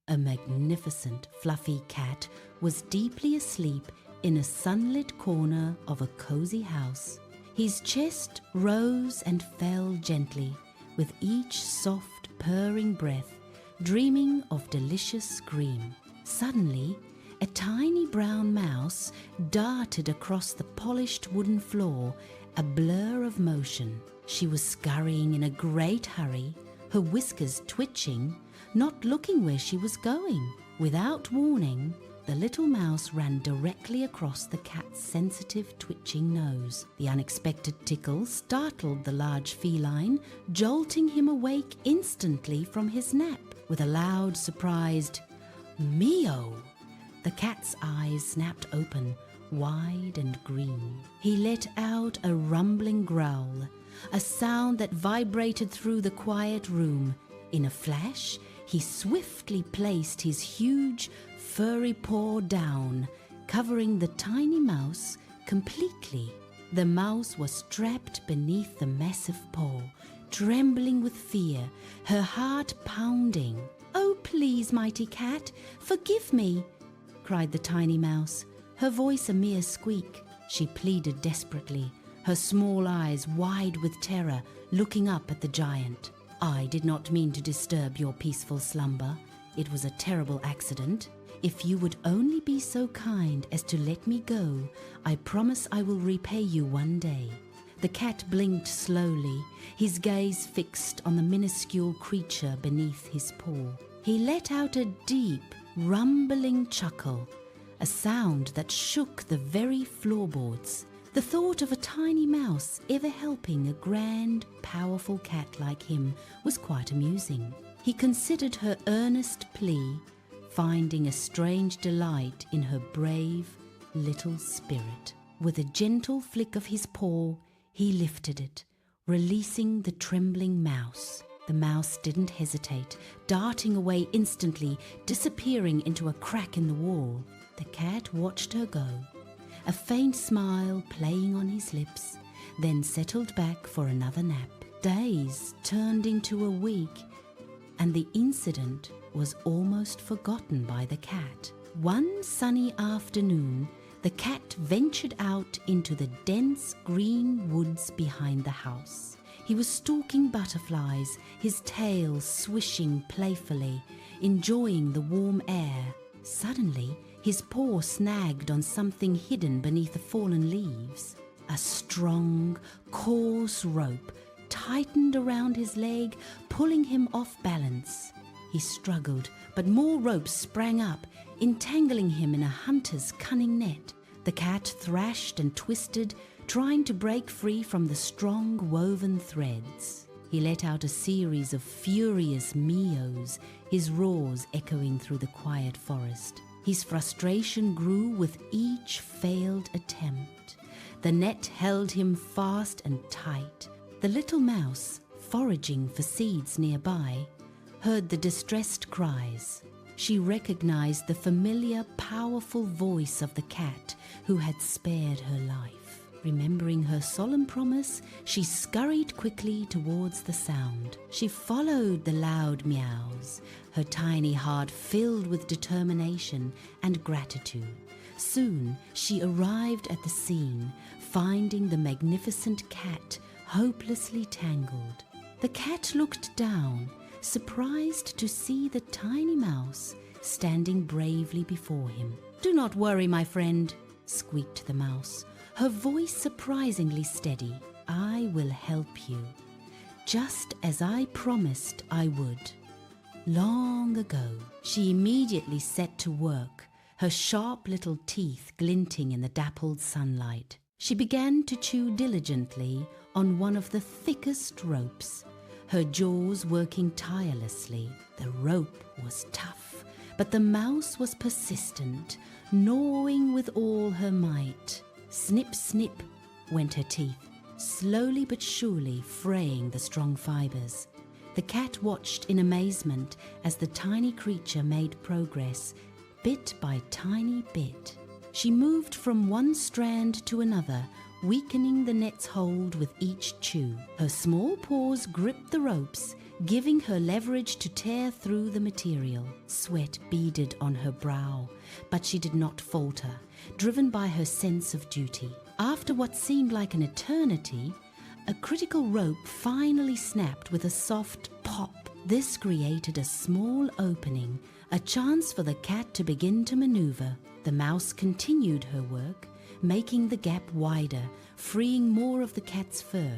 A magnificent, fluffy cat was deeply asleep in a sunlit corner of a cozy house. His chest rose and fell gently with each soft, purring breath, dreaming of delicious cream. Suddenly, a tiny brown mouse darted across the polished wooden floor, a blur of motion. She was scurrying in a great hurry, her whiskers twitching, not looking where she was going. Without warning, the little mouse ran directly across the cat's sensitive, twitching nose. The unexpected tickle startled the large feline, jolting him awake instantly from his nap. With a loud, surprised meow, the cat's eyes snapped open, wide and green. He let out a rumbling growl, a sound that vibrated through the quiet room. In a flash, he swiftly placed his huge, furry paw down, covering the tiny mouse completely. The mouse was trapped beneath the massive paw, trembling with fear, her heart pounding. "Oh, please, mighty cat, forgive me," cried the tiny mouse, her voice a mere squeak. She pleaded desperately, her small eyes wide with terror, looking up at the giant. "I did not mean to disturb your peaceful slumber. It was a terrible accident. If you would only be so kind as to let me go, I promise I will repay you one day." The cat blinked slowly, his gaze fixed on the minuscule creature beneath his paw. He let out a deep, rumbling chuckle, a sound that shook the very floorboards. The thought of a tiny mouse ever helping a grand, powerful cat like him was quite amusing. He considered her earnest plea, finding a strange delight in her brave little spirit. With a gentle flick of his paw, he lifted it, releasing the trembling mouse. The mouse didn't hesitate, darting away instantly, disappearing into a crack in the wall. The cat watched her go, a faint smile playing on his lips, then settled back for another nap. Days turned into a week, and the incident was almost forgotten by the cat. One sunny afternoon, the cat ventured out into the dense green woods behind the house. He was stalking butterflies, his tail swishing playfully, enjoying the warm air. Suddenly, his paw snagged on something hidden beneath the fallen leaves. A strong, coarse rope tightened around his leg, pulling him off balance. He struggled, but more ropes sprang up, entangling him in a hunter's cunning net. The cat thrashed and twisted, trying to break free from the strong woven threads. He let out a series of furious meows, his roars echoing through the quiet forest. His frustration grew with each failed attempt. The net held him fast and tight. The little mouse, foraging for seeds nearby, heard the distressed cries. She recognized the familiar, powerful voice of the cat who had spared her life. Remembering her solemn promise, she scurried quickly towards the sound. She followed the loud meows, her tiny heart filled with determination and gratitude. Soon she arrived at the scene, finding the magnificent cat hopelessly tangled. The cat looked down, surprised to see the tiny mouse standing bravely before him. "Do not worry, my friend," squeaked the mouse, her voice surprisingly steady. "I will help you, just as I promised I would. Long ago." She immediately set to work, her sharp little teeth glinting in the dappled sunlight. She began to chew diligently on one of the thickest ropes, her jaws working tirelessly. The rope was tough, but the mouse was persistent, gnawing with all her might. Snip, snip went her teeth, slowly but surely fraying the strong fibers. The cat watched in amazement as the tiny creature made progress, bit by tiny bit. She moved from one strand to another, weakening the net's hold with each chew. Her small paws gripped the ropes, giving her leverage to tear through the material. Sweat beaded on her brow, but she did not falter, driven by her sense of duty. After what seemed like an eternity, a critical rope finally snapped with a soft pop. This created a small opening, a chance for the cat to begin to maneuver. The mouse continued her work, making the gap wider, freeing more of the cat's fur.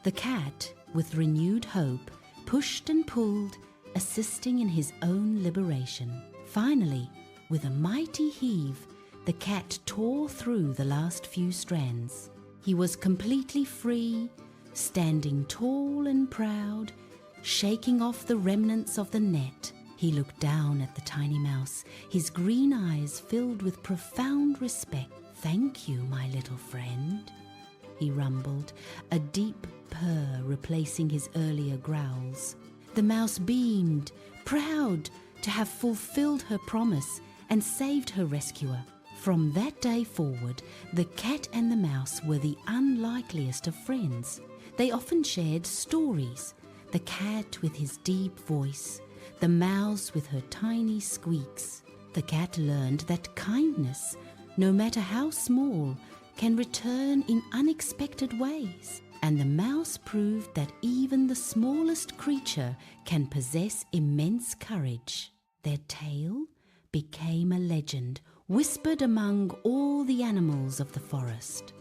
The cat, with renewed hope, pushed and pulled, assisting in his own liberation. Finally, with a mighty heave, the cat tore through the last few strands. He was completely free, standing tall and proud, shaking off the remnants of the net. He looked down at the tiny mouse, his green eyes filled with profound respect. "Thank you, my little friend," he rumbled, a deep purr replacing his earlier growls. The mouse beamed, proud to have fulfilled her promise and saved her rescuer. From that day forward, the cat and the mouse were the unlikeliest of friends. They often shared stories, the cat with his deep voice, the mouse with her tiny squeaks. The cat learned that kindness, no matter how small, can return in unexpected ways. And the mouse proved that even the smallest creature can possess immense courage. Their tale became a legend, whispered among all the animals of the forest.